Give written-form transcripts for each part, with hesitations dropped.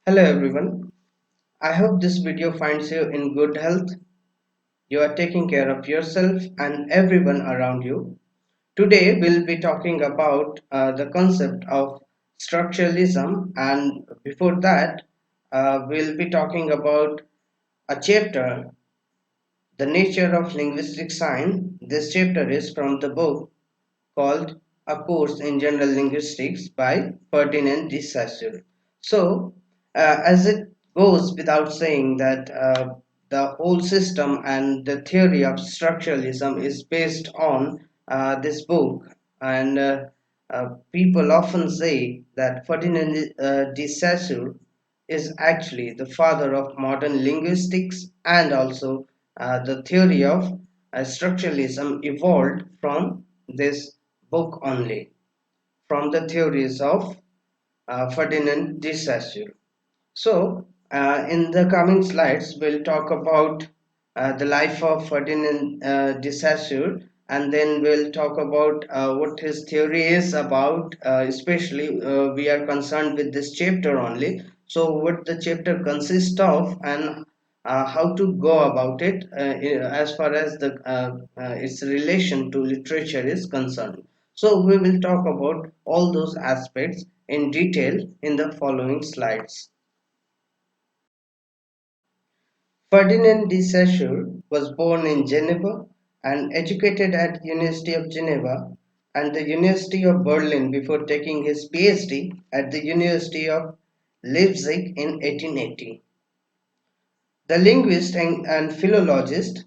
Hello everyone. I hope this video finds you in good health. You are taking care of yourself and everyone around you. Today we'll be talking about the concept of structuralism, and before that we'll be talking about a chapter, The Nature of Linguistic Sign. This chapter is from the book called A Course in General Linguistics by Ferdinand de Sassure. So, as it goes without saying that the whole system and the theory of structuralism is based on this book, and people often say that Ferdinand de Saussure is actually the father of modern linguistics, and also the theory of structuralism evolved from this book only, from the theories of Ferdinand de Saussure. So, in the coming slides, we'll talk about the life of Ferdinand de Saussure, and then we'll talk about what his theory is about. Especially, we are concerned with this chapter only. So, what the chapter consists of, and how to go about it as far as its relation to literature is concerned. So, we will talk about all those aspects in detail in the following slides. Ferdinand de Saussure was born in Geneva and educated at University of Geneva and the University of Berlin before taking his PhD at the University of Leipzig in 1880. The linguist and philologist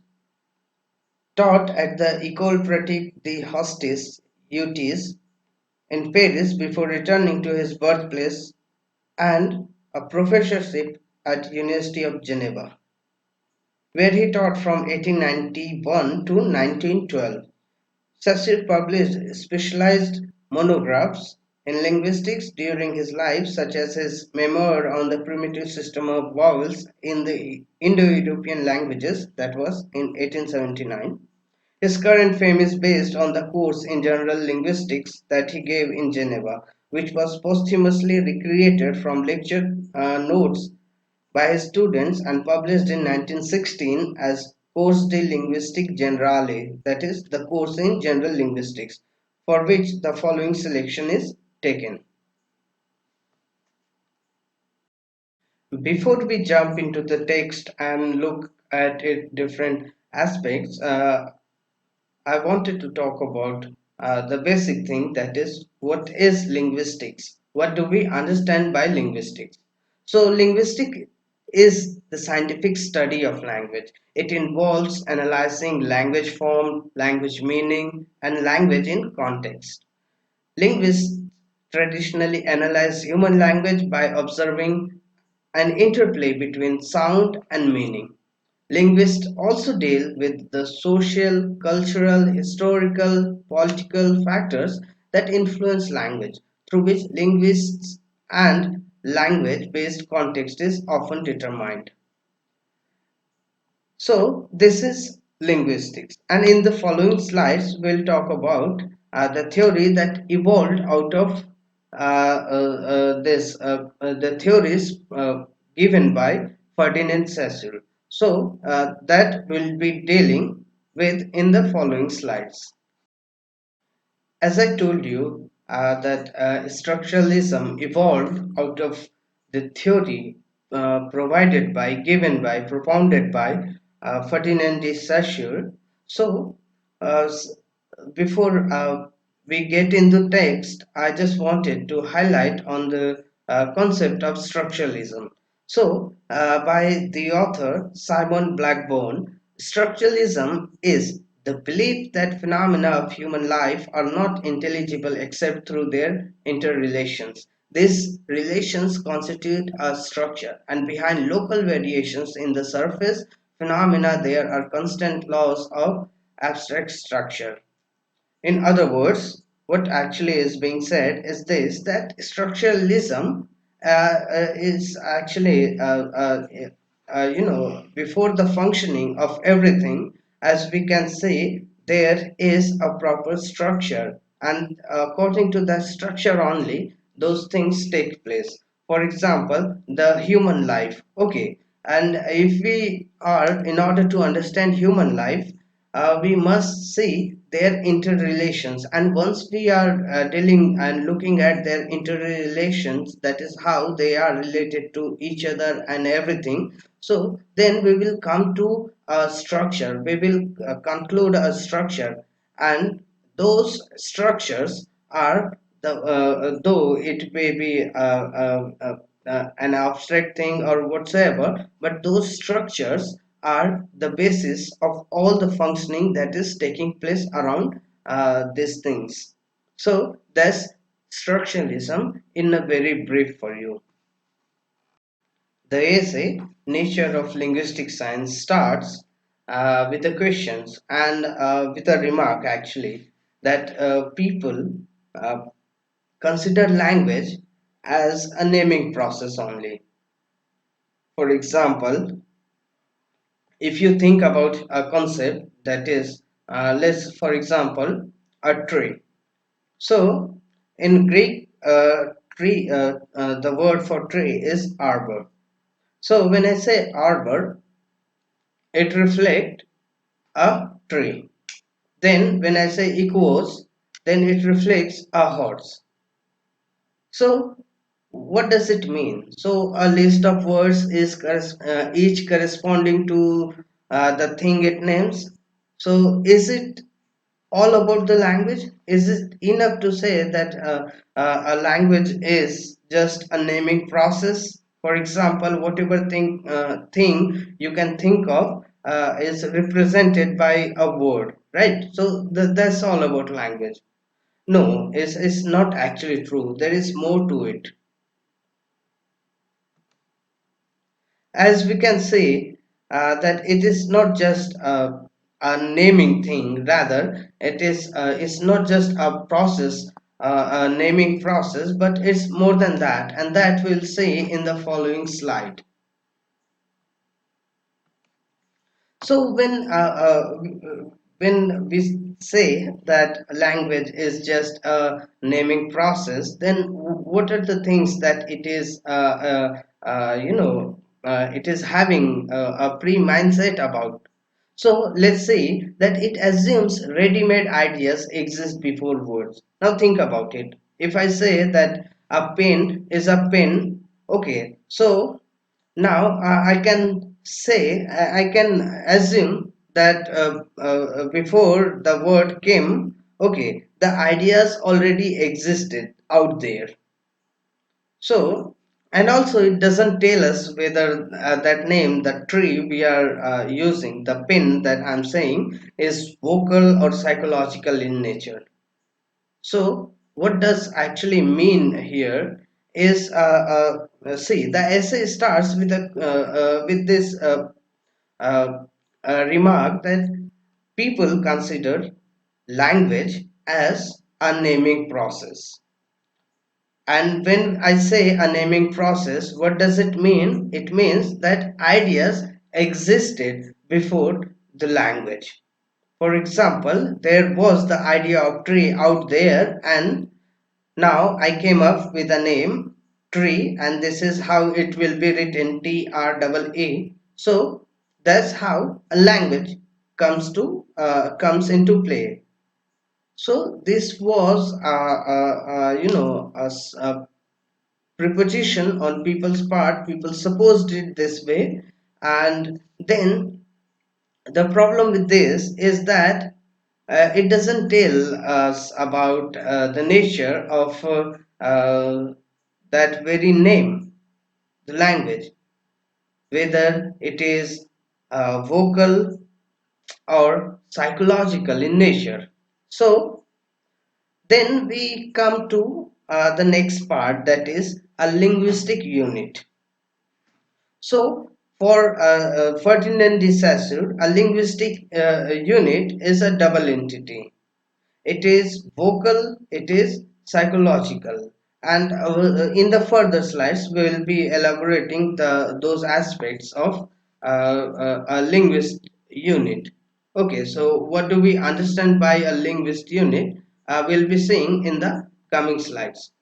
taught at the École Pratique des Hautes Études in Paris before returning to his birthplace and a professorship at University of Geneva, where he taught from 1891 to 1912. Saussure published specialized monographs in linguistics during his life, such as his memoir on the primitive system of vowels in the Indo-European languages, that was in 1879. His current fame is based on the course in general linguistics that he gave in Geneva, which was posthumously recreated from lecture notes by his students and published in 1916 as Cours de Linguistique Generale, that is, the course in general linguistics, for which the following selection is taken. Before we jump into the text and look at its different aspects, I wanted to talk about the basic thing, that is, what is linguistics? What do we understand by linguistics? So, linguistic is the scientific study of language. It involves analyzing language form, language meaning, and language in context. Linguists traditionally analyze human language by observing an interplay between sound and meaning. Linguists also deal with the social, cultural, historical, political factors that influence language, through which linguists and language based context is often determined. So, this is linguistics, and in the following slides, we'll talk about the theory that evolved out of the theories given by Ferdinand Saussure. So, that we'll be dealing with in the following slides. As I told you, that structuralism evolved out of the theory propounded by Ferdinand de Saussure. So, uh, s- before we get into text, I just wanted to highlight on the concept of structuralism. So, by the author Simon Blackburn, structuralism is the belief that phenomena of human life are not intelligible except through their interrelations. These relations constitute a structure, and behind local variations in the surface phenomena, there are constant laws of abstract structure. In other words, what actually is being said is this, that structuralism is actually, before the functioning of everything, as we can say, there is a proper structure, and according to that structure only, those things take place. For example, the human life. Okay, and if we are, in order to understand human life, we must see their interrelations. And once we are dealing and looking at their interrelations, that is how they are related to each other and everything. So then we will come to a structure. We will conclude a structure, and those structures are though it may be an abstract thing or whatsoever, but those structures are the basis of all the functioning that is taking place around these things. So that's structuralism in a very brief for you. The essay Nature of Linguistic Sign starts with the questions and with a remark actually that people uh, consider language as a naming process only. For example, if you think about a concept that is, let's for example, a tree. So in Greek, tree, the word for tree is arbor. So when I say arbor, it reflects a tree. Then when I say equus, then it reflects a horse. So what does it mean? So a list of words is each corresponding to the thing it names. So is it all about the language? Is it enough to say that a language is just a naming process? For example, whatever thing you can think of is represented by a word, right? So that's all about language. No, it's not actually true. There is more to it. As we can see that it is not just a naming thing, rather it's not just a process, a naming process, but it's more than that, and that we'll see in the following slide. So when we say that language is just a naming process, then what are the things that it is it is having a pre-mindset about? So let's say that it assumes ready-made ideas exist before words. Now think about it. If I say that a pen is a pen, okay, so now I can say, I can assume that before the word came, okay, the ideas already existed out there. So, and also it doesn't tell us whether that name, the tree we are using, the pin that I'm saying, is vocal or psychological in nature. So, what does actually mean here is see, the essay starts with this remark that people consider language as a naming process. And when I say a naming process, what does it mean? It means that ideas existed before the language. For example, there was the idea of tree out there, and now I came up with a name tree, and this is how it will be written TREE. So that's how a language comes into play. So this was a preposition on people's part. People supposed it this way, and then the problem with this is that it doesn't tell us about the nature of that very name, the language, whether it is vocal or psychological in nature. So then we come to the next part, that is a linguistic unit. So, for Ferdinand de Saussure, a linguistic unit is a double entity. It is vocal, it is psychological. And in the further slides, we will be elaborating those aspects of a linguist unit. Okay, so what do we understand by a linguist unit? We'll be seeing in the coming slides.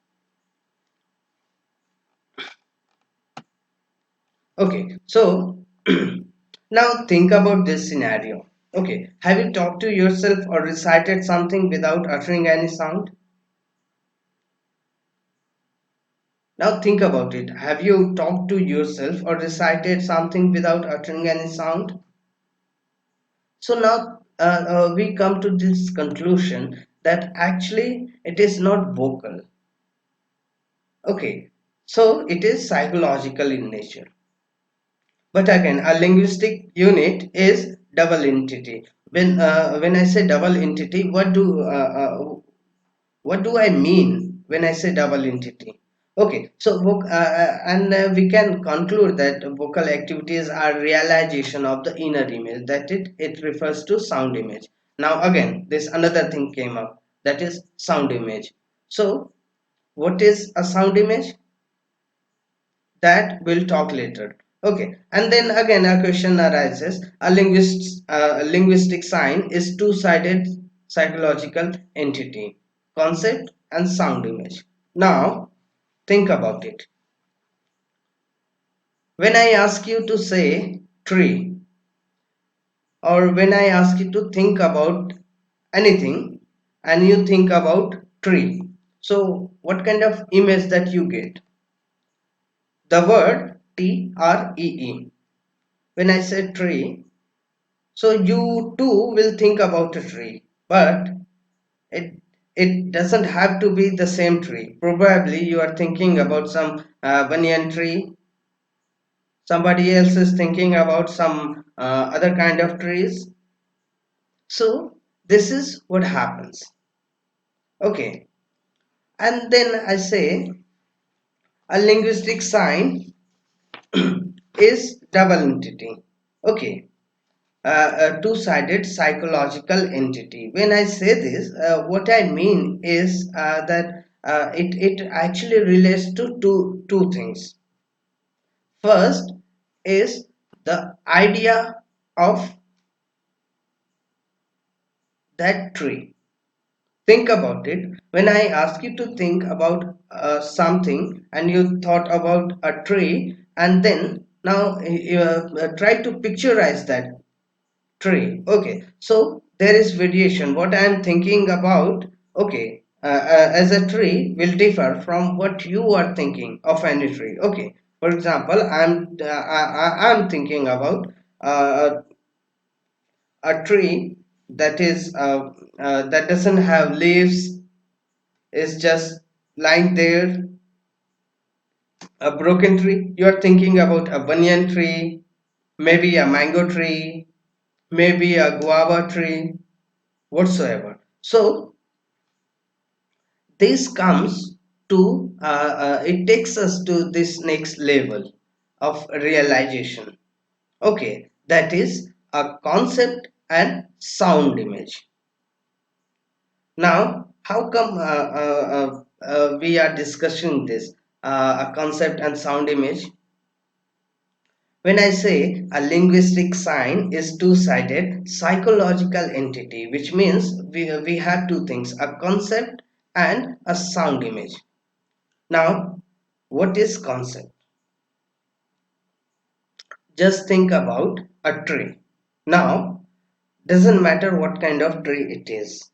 Okay, so now think about this scenario. Okay, have you talked to yourself or recited something without uttering any sound? Now think about it. Have you talked to yourself or recited something without uttering any sound? So now we come to this conclusion that actually it is not vocal. Okay, so it is psychological in nature. But again, a linguistic unit is double entity. When I say double entity, what do I mean when I say double entity? Okay, so we can conclude that vocal activities are realization of the inner image, that it refers to sound image. Now again, this another thing came up, that is sound image. So what is a sound image? That we'll talk later. Okay, and then again a question arises: a linguistic sign is two-sided psychological entity, concept and sound image. Now think about it. When I ask you to say tree, or when I ask you to think about anything and you think about tree, so what kind of image that you get? The word tree. When I say tree, so you too will think about a tree, but it it doesn't have to be the same tree. Probably you are thinking about some banyan tree. Somebody else is thinking about some other kind of trees. So this is what happens. Okay, and then I say a linguistic sign is double entity. Okay, a two-sided psychological entity. When I say this, what I mean is that it actually relates to two things. First is the idea of that tree. Think about it. When I ask you to think about something and you thought about a tree, and then now try to picturize that tree. Okay, so there is variation. What I am thinking about, okay, as a tree will differ from what you are thinking of any tree. Okay, for example, I'm thinking about a tree that is that doesn't have leaves, is just lying there, a broken tree. You are thinking about a banyan tree, maybe a mango tree, maybe a guava tree, whatsoever. So this comes to it takes us to this next level of realization. Okay, that is a concept and sound image. Now how come we are discussing this a concept and sound image? When I say a linguistic sign is two-sided psychological entity, which means we have two things, a concept and a sound image. Now, what is concept? Just think about a tree. Now, doesn't matter what kind of tree it is.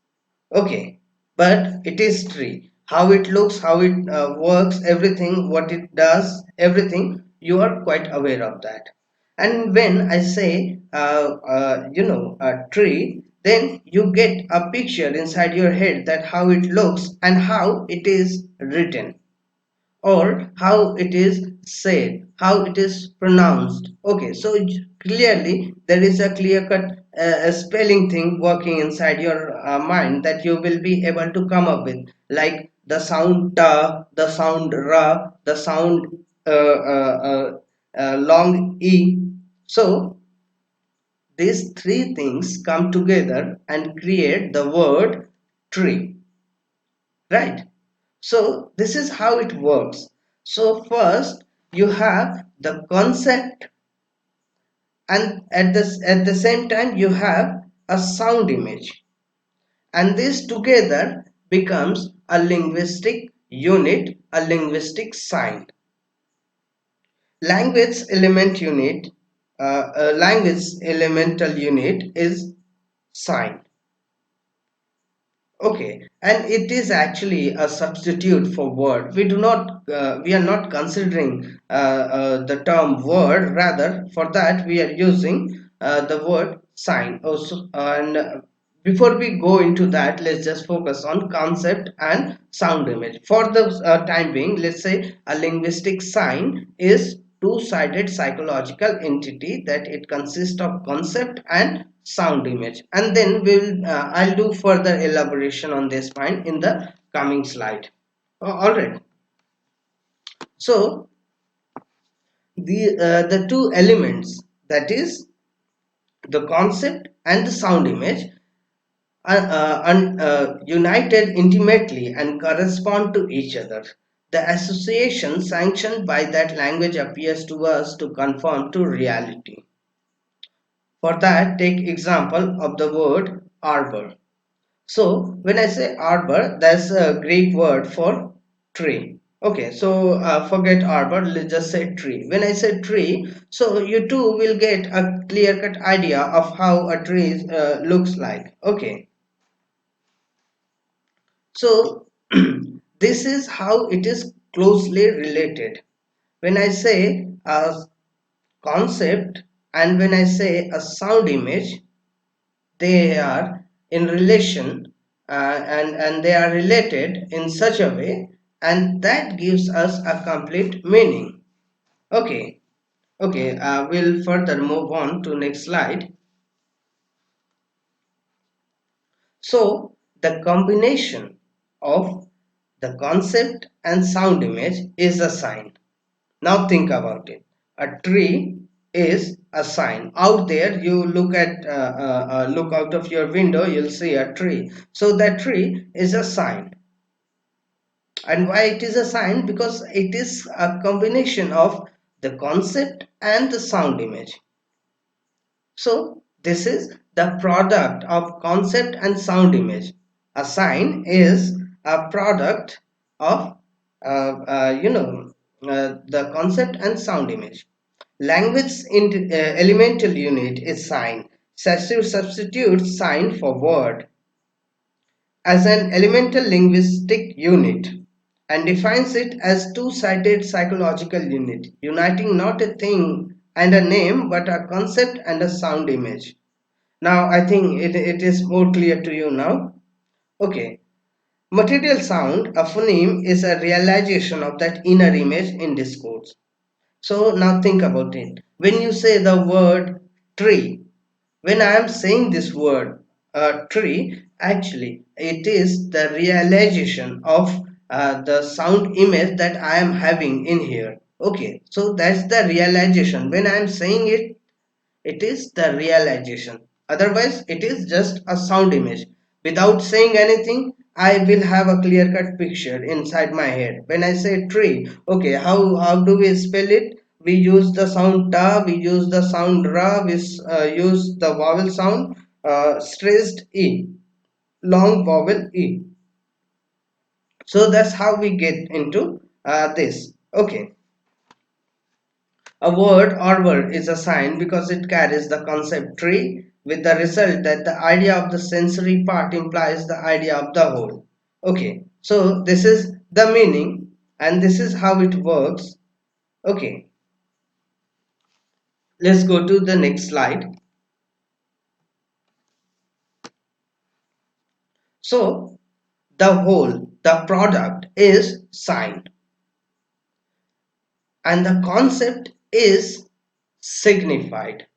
Okay, but it is tree. How it looks, how it works, everything, what it does, everything, you are quite aware of that. And when I say, a tree, then you get a picture inside your head that how it looks and how it is written, or how it is said, how it is pronounced. Okay, so clearly there is a clear cut spelling thing working inside your mind that you will be able to come up with, like the sound ta, the sound ra, the sound long e. So these three things come together and create the word tree, right? So this is how it works. So first you have the concept, and at the same time you have a sound image, and this together becomes a linguistic unit, a linguistic sign. Language elemental unit is sign. Okay, and it is actually a substitute for word. We are not considering the term word. Rather, for that we are using the word sign. Also, and before we go into that, let's just focus on concept and sound image. For the time being, let's say a linguistic sign is two-sided psychological entity that it consists of concept and sound image, and then I'll do further elaboration on this point in the coming slide. All right, so the two elements, that is the concept and the sound image, are united intimately and correspond to each other. The association sanctioned by that language appears to us to conform to reality. For that, take example of the word arbor. So when I say arbor, that's a Greek word for tree. Okay, so forget arbor, let's just say tree. When I say tree, so you too will get a clear-cut idea of how a tree looks like. Okay, so this is how it is closely related. When I say a concept and when I say a sound image, they are in relation, and they are related in such a way, and that gives us a complete meaning. Okay, okay, we'll further move on to next slide. So the combination of the concept and sound image is a sign. Now think about it. A tree is a sign. Out there, you look out of your window, you'll see a tree. So that tree is a sign. And why it is a sign? Because it is a combination of the concept and the sound image. So this is the product of concept and sound image. A sign is a product of the concept and sound image. Language elemental unit is sign. Saussure substitutes sign for word as an elemental linguistic unit and defines it as two-sided psychological unit, uniting not a thing and a name but a concept and a sound image. Now I think it is more clear to you now. Okay. Material sound, a phoneme, is a realization of that inner image in discourse. So now think about it. When you say the word tree, when I am saying this word tree, actually it is the realization of the sound image that I am having in here. Okay, so that's the realization. When I am saying it, it is the realization. Otherwise, it is just a sound image. Without saying anything, I will have a clear cut picture inside my head. When I say tree, okay, how do we spell it? We use the sound ta, we use the sound ra, we use the vowel sound stressed e, long vowel e. So that's how we get into this. Okay. A word or word is a sign because it carries the concept tree, with the result that the idea of the sensory part implies the idea of the whole. Okay, so this is the meaning and this is how it works. Okay, let's go to the next slide. So the whole, the product is sign, and the concept is signified,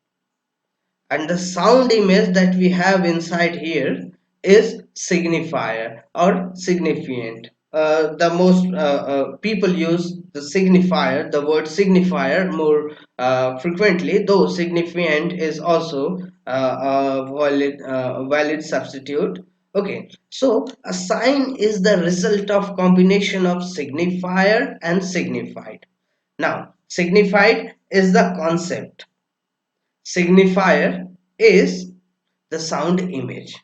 and the sound image that we have inside here is signifier or significant. The most people use the signifier, the word signifier, more frequently, though significant is also a valid substitute. Okay, so a sign is the result of combination of signifier and signified. Now signified is the concept, signifier is the sound image.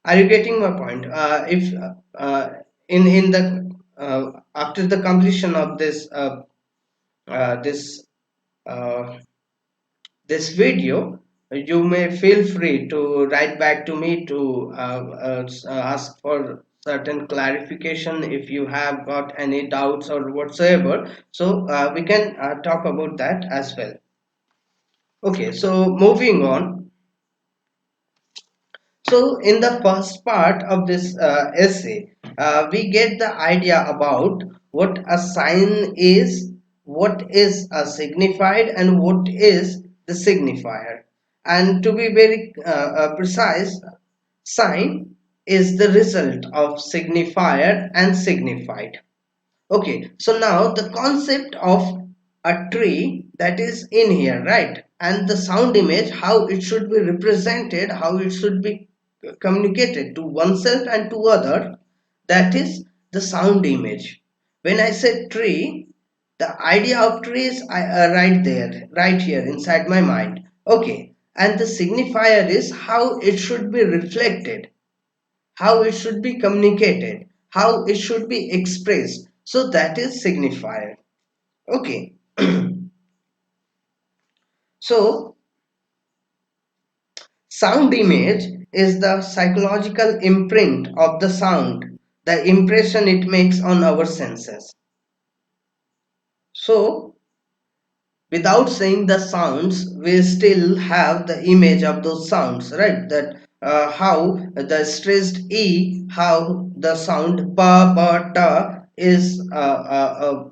Are you getting my point? If in the after the completion of this uh, this video, you may feel free to write back to me to ask for certain clarification if you have got any doubts or whatsoever. So we can talk about that as well. Okay, so moving on. So, in the first part of this essay, we get the idea about what a sign is, what is a signified, and what is the signifier. And to be very precise, sign is the result of signifier and signified. Okay, so now the concept of a tree that is in here, right? And the sound image, how it should be represented, how it should be communicated to oneself and to other, that is the sound image. When I say tree, the idea of tree is right there, right here inside my mind. Okay, and the signifier is how it should be reflected, how it should be communicated, how it should be expressed. So that is signifier. Okay. So sound image is the psychological imprint of the sound, the impression it makes on our senses. So without saying the sounds, we still have the image of those sounds, right? That how the stressed e, how the sound pa ba ta is how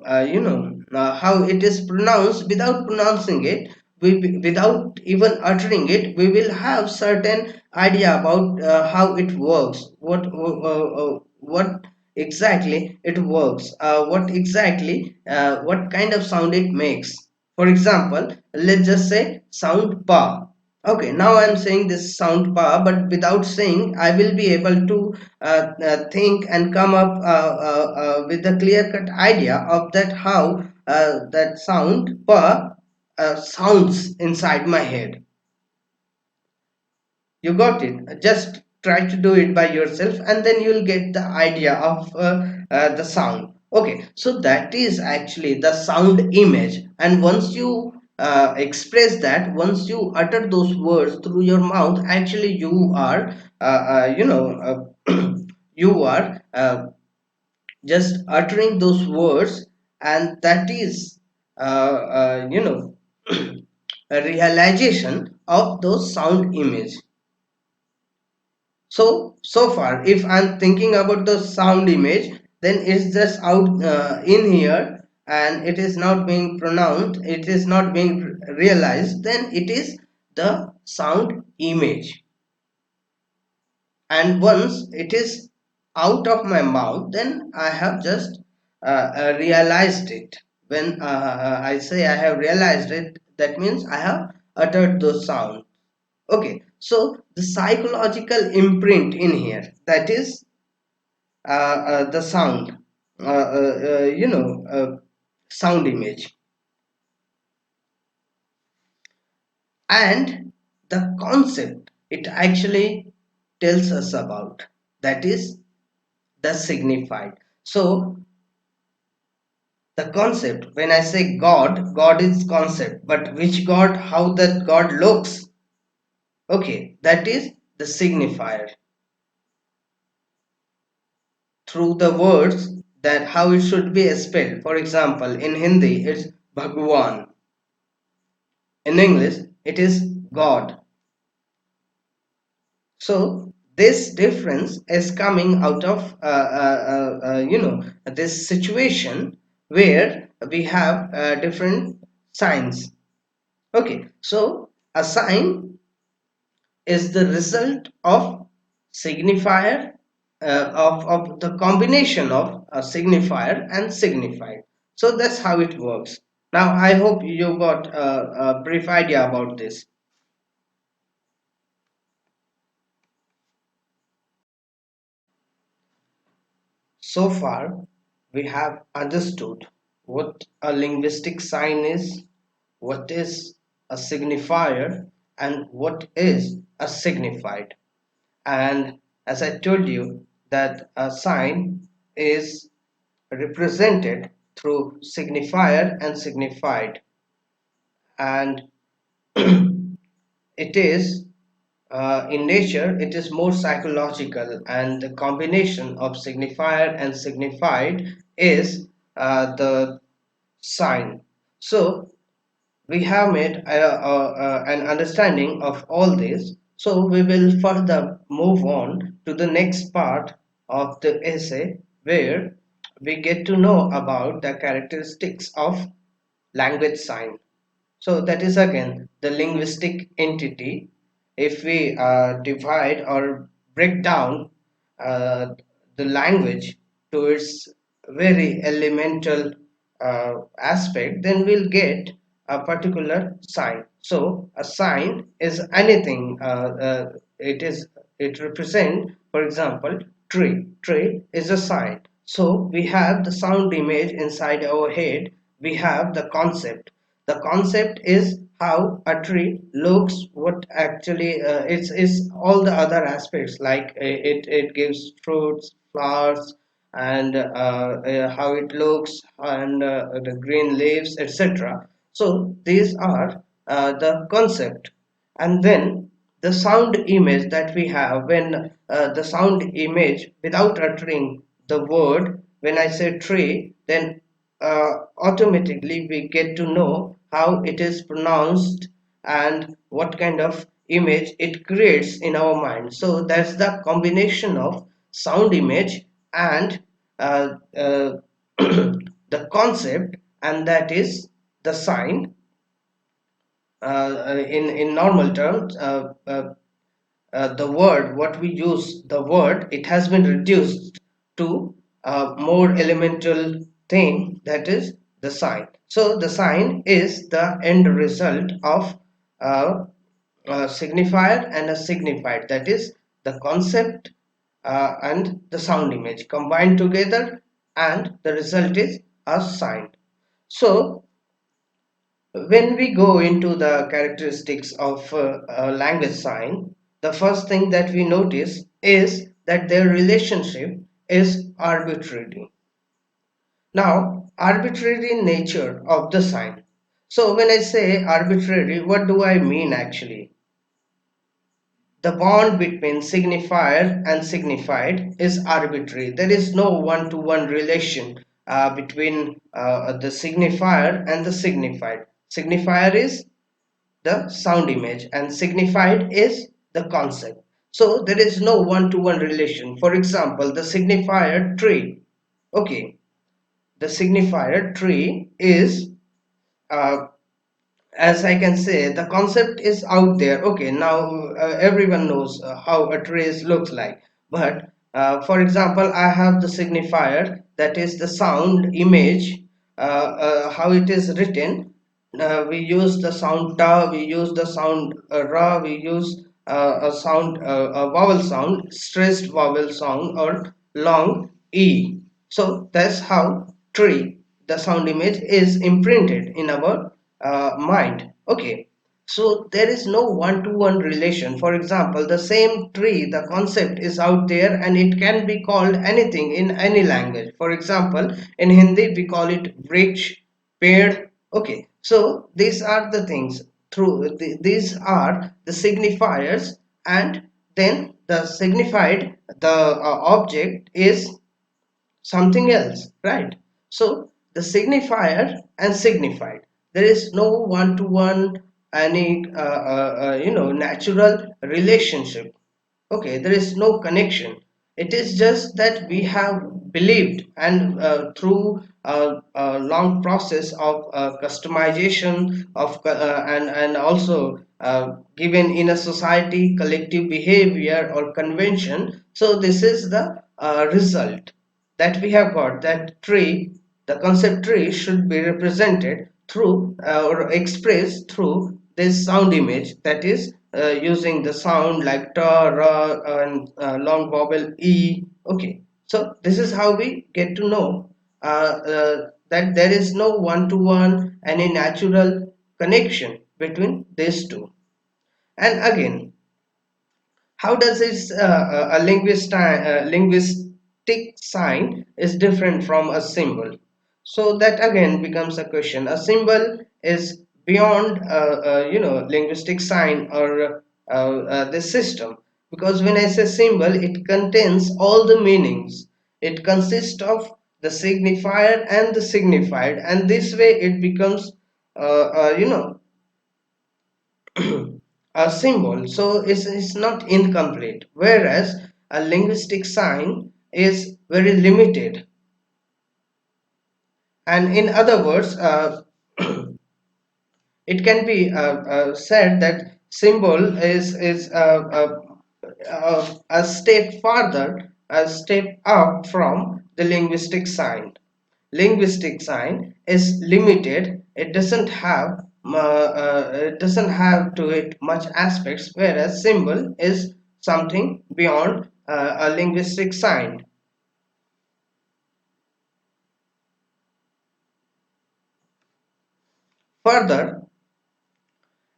it is pronounced. Without pronouncing it, without even uttering it, we will have certain idea about how it works, what exactly it works, what kind of sound it makes. For example, let's just say sound pa. Okay, now I'm saying this sound pa, but without saying, I will be able to think and come up with a clear cut idea of that how that sound pa sounds inside my head. You got it. Just try to do it by yourself, and then you'll get the idea of the sound. Okay, so that is actually the sound image. And once you express that, once you utter those words through your mouth, actually you are, you are just uttering those words, and that is, a realization of those sound image. So far, if I'm thinking about the sound image, then it's just out in here, and it is not being pronounced, it is not being realized, then it is the sound image. And once it is out of my mouth, then I have just realized it. When I say I have realized it, that means I have uttered those sounds. Okay, so the psychological imprint in here, that is the sound, sound image, and the concept it actually tells us about, that is the signified. So the concept, when I say God, God is concept, but which God, how that God looks, okay, that is the signifier. Through the words, that how it should be spelled. For example, in Hindi it's Bhagwan, in English it is God. So this difference is coming out of this situation where we have different signs. Okay, so a sign is the result of signifier, of the combination of a signifier and signified. So that's how it works. Now I hope you got a brief idea about this. So far we have understood what a linguistic sign is, what is a signifier, and what is a signified. And as I told you, that a sign is represented through signifier and signified. and it is in nature it is more psychological, and the combination of signifier and signified is the sign. So we have made an understanding of all this, so we will further move on to the next part of the essay, where we get to know about the characteristics of language sign. So that is again the linguistic entity. If we divide or break down uh, the language to its very elemental aspect, then we'll get a particular sign. So a sign is anything. It represent, for example, tree. Tree is a sign. So we have the sound image inside our head. We have the concept. The concept is how a tree looks, what actually it's all the other aspects, like it gives fruits, flowers, and how it looks, and the green leaves, etc. So these are the concept. And then the sound image that we have, when the sound image without uttering the word, when I say tree, then automatically we get to know how it is pronounced and what kind of image it creates in our mind. So that's the combination of sound image and the concept, and that is the sign. In normal terms, the word, what we use, the word, it has been reduced to a more elemental thing, that is the sign. So the sign is the end result of a, a signifier and a signified, that is the concept and the sound image combined together, and the result is a sign. So when we go into the characteristics of a language sign, the first thing that we notice is that their relationship is arbitrary. Now, arbitrary nature of the sign. So when I say arbitrary, what do I mean actually? The bond between signifier and signified is arbitrary. There is no one-to-one relation between the signifier and the signified. Signifier is the sound image and signified is the concept. So there is no one-to-one relation. For example, the signifier tree. Okay, the signifier tree is uh, as I can say, the concept is out there. Okay, now everyone knows how a trace looks like. But for example, I have the signifier, that is the sound image, how it is written. We use the sound ta, we use the sound ra, we use a vowel sound, stressed vowel sound, or long e. So that's how tree, the sound image, is imprinted in our mind. Okay, so there is no one-to-one relation. For example, the same tree, the concept is out there, and it can be called anything in any language. For example, in Hindi we call it vriksh, pear. Okay, so these are the things. These are the signifiers, and then the signified, the object is something else, right? So the signifier and signified, there is no one to one, any natural relationship. Okay, there is no connection. It is just that we have believed, and through a long process of customization of and also given in a society collective behavior or convention. So this is the result that we have got, that tree, the concept tree, should be represented through or expressed through this sound image, that is using the sound like ta, ra, and long vowel e. Okay, so this is how we get to know that there is no one-to-one any natural connection between these two. And again, how does this linguistic sign is different from a symbol? So that again becomes a question. A symbol is beyond linguistic sign or this system, because when I say symbol, it contains all the meanings. It consists of the signifier and the signified, and this way it becomes a symbol, so it's not incomplete, whereas a linguistic sign is very limited. And in other words, it can be said that symbol is a step farther, a step up from the linguistic sign. Linguistic sign is limited. It doesn't have to it much aspects, whereas symbol is something beyond a linguistic sign. Further,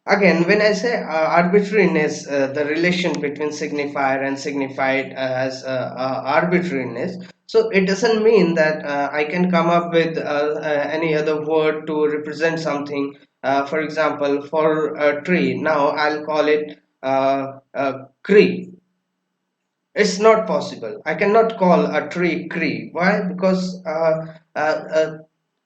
again, when I say arbitrariness, the relation between signifier and signified as arbitrariness, so it doesn't mean that I can come up with any other word to represent something. For example, for a tree, now I'll call it tree. It's not possible. I cannot call a tree Cree. Why? Because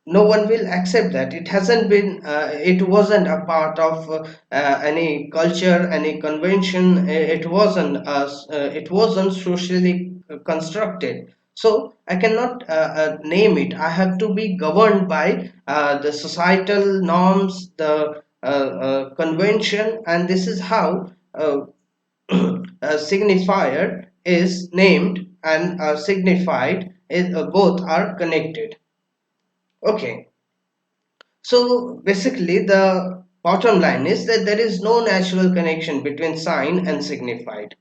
no one will accept that. It hasn't been, it wasn't a part of any culture, any convention. It wasn't socially constructed. So I cannot name it. I have to be governed by the societal norms, the convention, and this is how. A signifier is named and a signified is both are connected. Okay, so basically the bottom line is that there is no natural connection between sign and signified.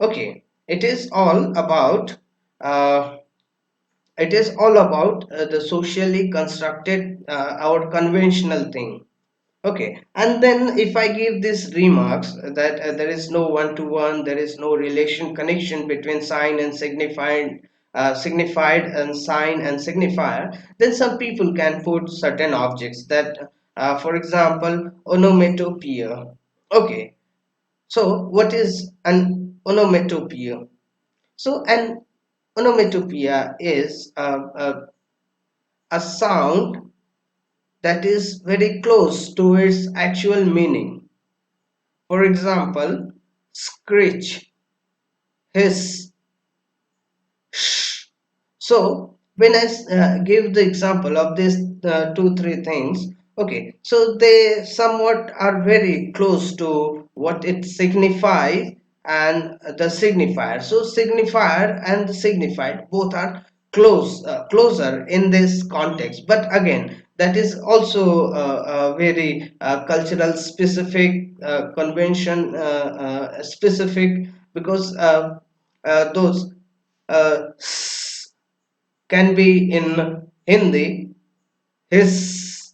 Okay, uh, it is all about the socially constructed or conventional thing. Okay, and then if I give these remarks that there is no one-to-one, there is no relation connection between sign and signified and sign and signifier, then some people can put certain objects that, for example, onomatopoeia. Okay, so what is an onomatopoeia? So an onomatopoeia is a sound that is very close to its actual meaning. For example, screech, hiss, shh. So when I give the example of these two, three things, okay, so they somewhat are very close to what it signifies and the signifier. So signifier and the signified both are closer in this context. But again, that is also a very cultural specific convention specific, because those can be in Hindi, his,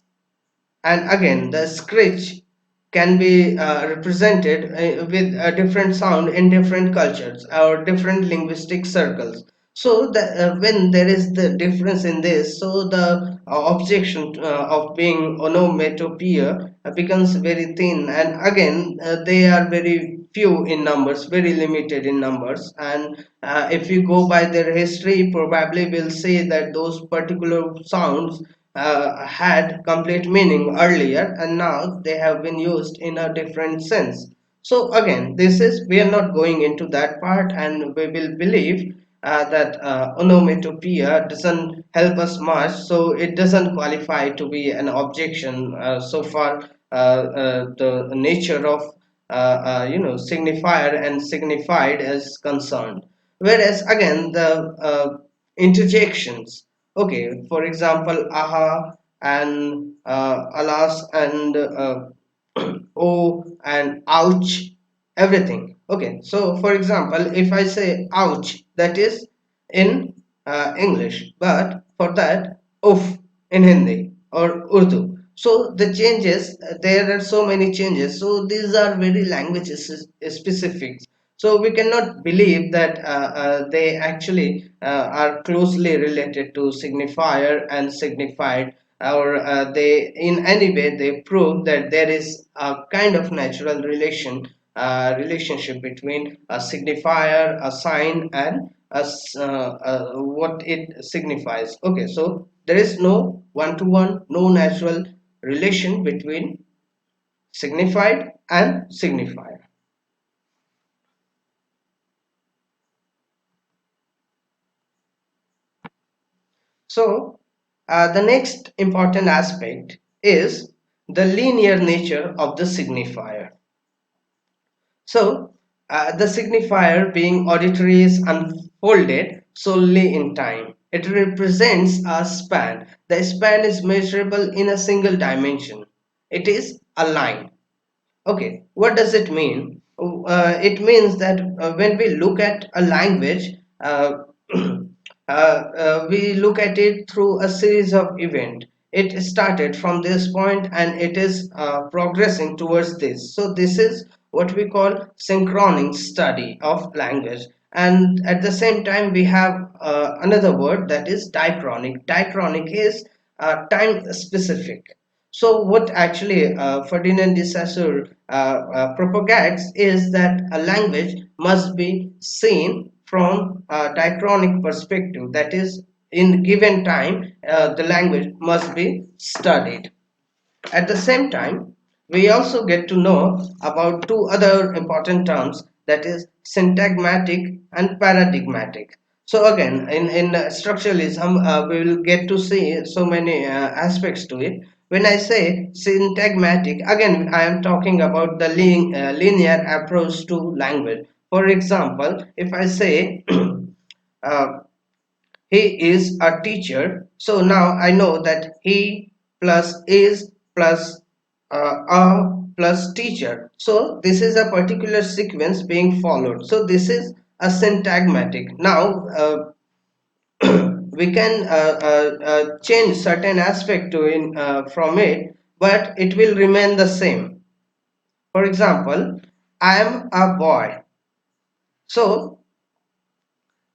and again the screech can be represented with a different sound in different cultures or different linguistic circles. So when there is the difference in this, so the objection of being onomatopoeia becomes very thin, and again they are very few in numbers, very limited in numbers. And if you go by their history, probably will say that those particular sounds had complete meaning earlier, and now they have been used in a different sense. So again, this is, we are not going into that part, and we will believe that onomatopoeia doesn't help us much, so it doesn't qualify to be an objection so far the nature of signifier and signified is concerned. Whereas again the interjections, okay, for example, aha and alas and oh and ouch, everything. Okay, so for example, if I say ouch, that is in English, but for that oof in Hindi or Urdu. So the changes, there are so many changes. So these are very languages specific. So we cannot believe that they actually are closely related to signifier and signified or they in any way they prove that there is a kind of natural relationship between a signifier, a sign, and what it signifies. Okay, so there is no one-to-one, no natural relation between signified and signifier. So, the next important aspect is the linear nature of the signifier. So, the signifier being auditory is unfolded solely in time. It represents a span. The span is measurable in a single dimension. It is a line. Okay, what does it mean? It means that when we look at a language, we look at it through a series of events. It started from this point and it is progressing towards this. So this is what we call synchronic study of language. And at the same time, we have another word that is diachronic. Diachronic is time specific. So what actually Ferdinand de Saussure propagates is that a language must be seen from a diachronic perspective. That is, in given time, the language must be studied. At the same time, we also get to know about two other important terms, that is syntagmatic and paradigmatic. So again, in structuralism, we will get to see so many aspects to it. When I say syntagmatic, again, I am talking about the linear approach to language. For example, if I say uh, he is a teacher, so now I know that he plus is plus a plus teacher. So this is a particular sequence being followed. So this is a syntagmatic. Now we can change certain aspect to in from it, but it will remain the same. For example, I am a boy. So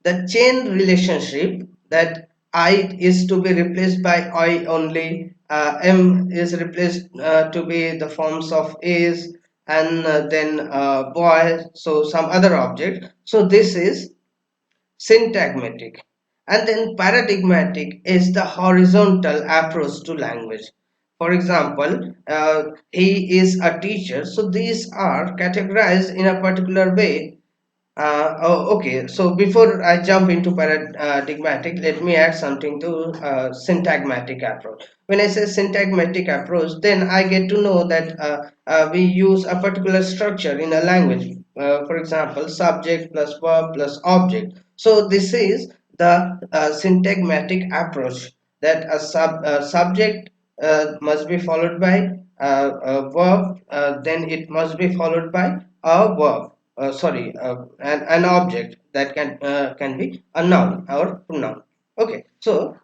the chain relationship, that I is to be replaced by I only, M is replaced to be the forms of is, and then boy, so some other object. So this is syntagmatic. And then paradigmatic is the horizontal approach to language. For example, he is a teacher, so these are categorized in a particular way. Okay, so before I jump into paradigmatic, let me add something to syntagmatic approach. When I say syntagmatic approach, then I get to know that we use a particular structure in a language. For example, subject plus verb plus object. So this is the syntagmatic approach, that a subject must be followed by a verb, then it must be followed by a verb, sorry, an object that can be a noun or pronoun. Okay, so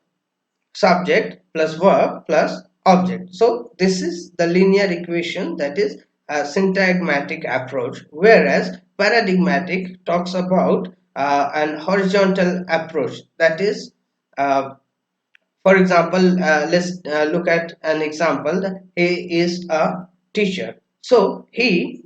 subject plus verb plus object. So this is the linear equation, that is a syntagmatic approach, whereas paradigmatic talks about an horizontal approach, that is for example, let's look at an example that he is a teacher. So he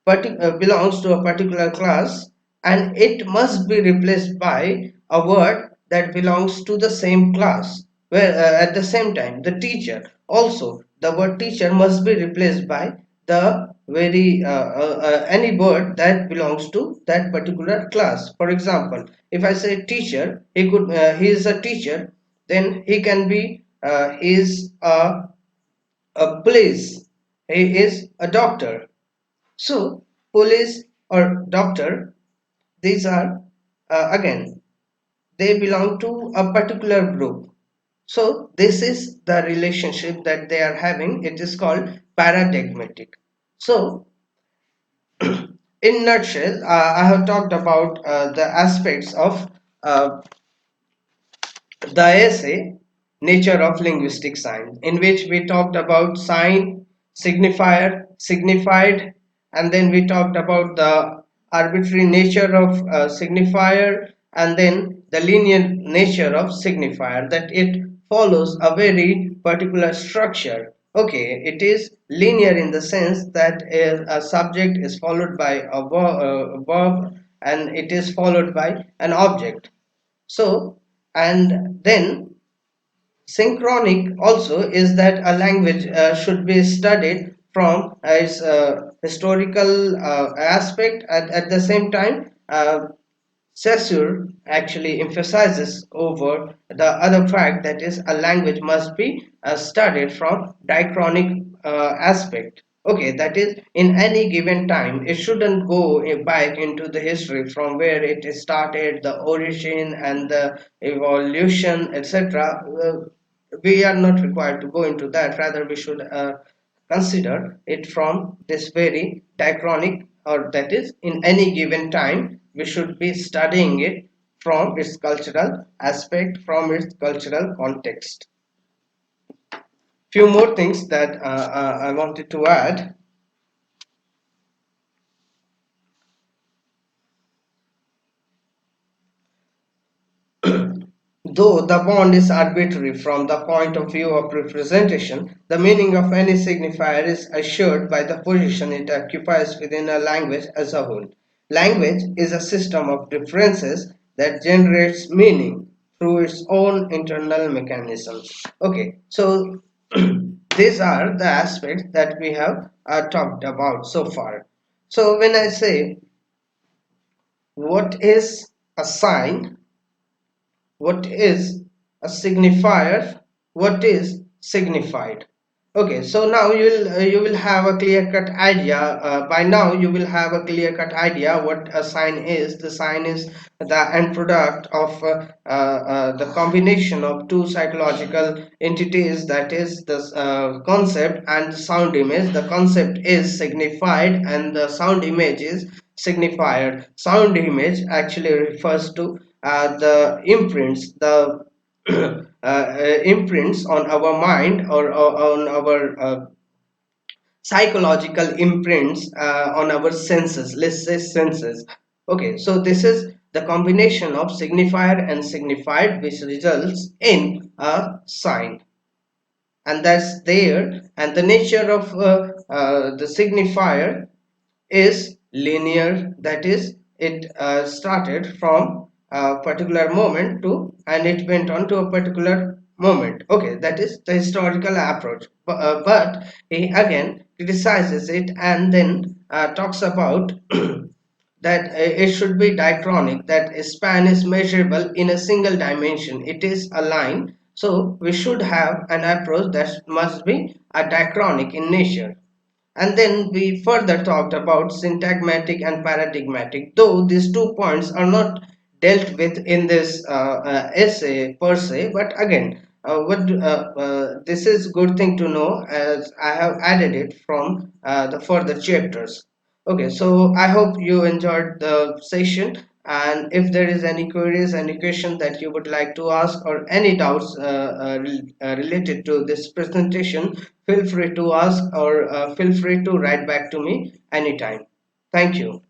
belongs to a particular class, and it must be replaced by a word that belongs to the same class. Where at the same time, the teacher also, the word teacher must be replaced by the very any word that belongs to that particular class. For example, if I say teacher, he is a teacher, then he can be is a police, he is a doctor. So, police or doctor, these are again, they belong to a particular group. So, this is the relationship that they are having. It is called paradigmatic. So, in nutshell, I have talked about the aspects of uh, the essay Nature of Linguistic Sign, in which we talked about sign, signifier, signified, and then we talked about the arbitrary nature of signifier, and then the linear nature of signifier, that it follows a very particular structure. Okay, it is linear in the sense that a subject is followed by a verb and it is followed by an object. So, and then synchronic also is that a language should be studied from its historical aspect. At the same time, Saussure actually emphasizes over the other fact that is a language must be studied from diachronic aspect. Okay, that is in any given time it shouldn't go back into the history from where it started, the origin and the evolution, etc. We are not required to go into that. Rather, we should consider it from this very diachronic, or that is in any given time we should be studying it from its cultural aspect, from its cultural context. Few more things that I wanted to add. Though the bond is arbitrary from the point of view of representation, the meaning of any signifier is assured by the position it occupies within a language as a whole. Language is a system of differences that generates meaning through its own internal mechanisms. Okay, so these are the aspects that we have talked about so far. So when I say what is a sign, what is a signifier, what is signified. Okay, so now you will have a clear cut idea. By now you will have a clear cut idea what a sign is. The sign is the end product of the combination of two psychological entities, that is the concept and the sound image. The concept is signified and the sound image is signifier. Sound image actually refers to the imprints, the imprints on our mind, or on our psychological imprints on our senses, let's say senses. Okay, so this is the combination of signifier and signified which results in a sign, and that's there. And the nature of the signifier is linear, that is it started from a particular moment to, and it went on to a particular moment. Okay, that is the historical approach. But he again criticizes it and then talks about that it should be diachronic, that a span is measurable in a single dimension, it is a line. So we should have an approach that must be a diachronic in nature. And then we further talked about syntagmatic and paradigmatic, though these 2 points are not dealt with in this essay per se. But again, this is good thing to know as I have added it from the further chapters. Okay, so I hope you enjoyed the session. And if there is any queries, any question that you would like to ask, or any doubts related to this presentation, feel free to ask, or feel free to write back to me anytime. Thank you.